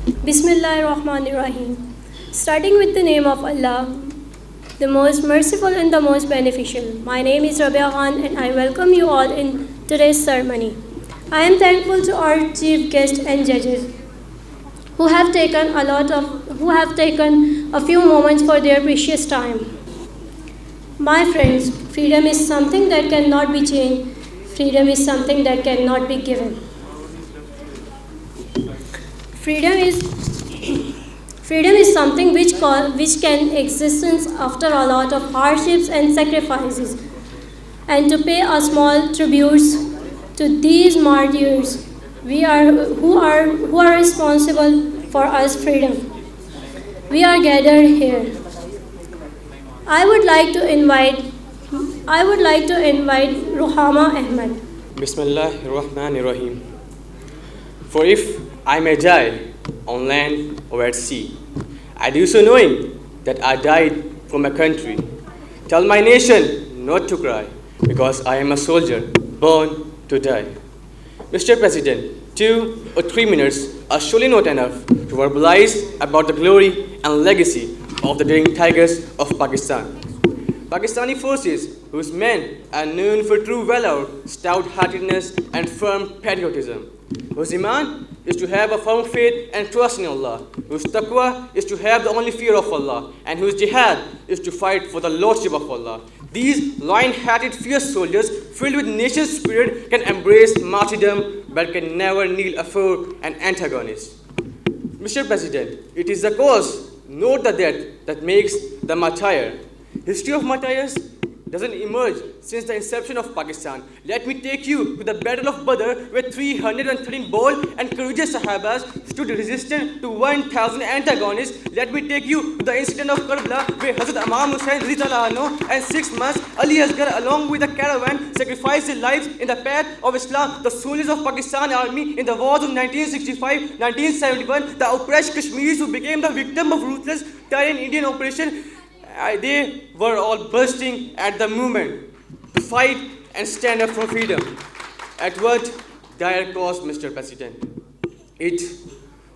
Bismillahirrahmanirrahim. Starting with the name of Allah, the most merciful and the most beneficial. My name is Rabia and I welcome you all in today's ceremony. I am thankful to our chief guests and judges who have taken a few moments for their precious time. My friends, freedom is something that cannot be changed. Freedom is something that cannot be given. Freedom is something which can existence after a lot of hardships and sacrifices. And to pay a small tributes to these martyrs who are responsible for us freedom. We are gathered here. I would like to invite Ruhama Ahmed. Bismillahirrahmanirrahim. For if I may die on land or at sea, I do so knowing that I died for my country. Tell my nation not to cry, because I am a soldier born to die. Mr. President, 2 or 3 minutes are surely not enough to verbalize about the glory and legacy of the daring tigers of Pakistan. Pakistani forces, whose men are known for true valor, stout-heartedness, and firm patriotism, whose iman is to have a firm faith and trust in Allah, whose taqwa is to have the only fear of Allah, and whose jihad is to fight for the lordship of Allah. These lion-hearted, fierce soldiers, filled with nation spirit, can embrace martyrdom, but can never kneel before an antagonist. Mr. President, it is the cause, not the death, that makes the martyr. History of martyrs doesn't emerge since the inception of Pakistan. Let me take you to the Battle of Badr, where 313 bold and courageous Sahabas stood resistant to 1,000 antagonists. Let me take you to the incident of Karbala, where Hazrat Imam Hussain and 6 months Ali Asghar, along with the caravan, sacrificed their lives in the path of Islam. The soldiers of Pakistan Army in the wars of 1965, 1971, the oppressed Kashmiris who became the victim of ruthless Terran Indian operation, they were all bursting at the moment to fight and stand up for freedom. At what dire cost, Mr. President? It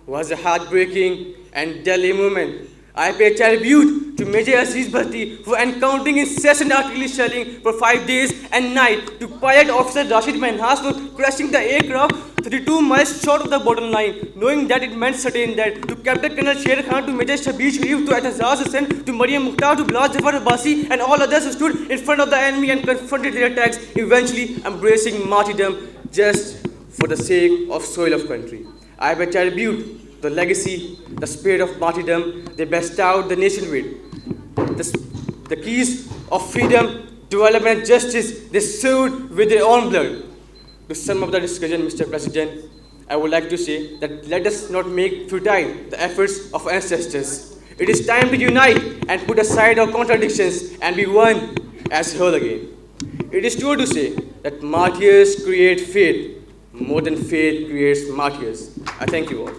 was a heartbreaking and deadly moment. I pay tribute to Major Aziz Bhatti for encountering incessant artillery shelling for 5 days and nights, to Pilot Officer Rashid Manhas for crashing the aircraft 32 miles short of the borderline, knowing that it meant certain death, to Captain Colonel Sher Khan, to Major Shabir Sharif, to Atazaz Hussain, to Mariam Mukhtar, to Bilal Jafar Abbasi, and all others who stood in front of the enemy and confronted their attacks, eventually embracing martyrdom just for the sake of soil of country. I pay tribute the legacy, the spirit of martyrdom they bestowed the nation with. The keys of freedom, development, and justice they served with their own blood. To sum up the discussion, Mr. President, I would like to say that let us not make futile the efforts of ancestors. It is time to unite and put aside our contradictions and be one as whole again. It is true to say that martyrs create faith more than faith creates martyrs. I thank you all.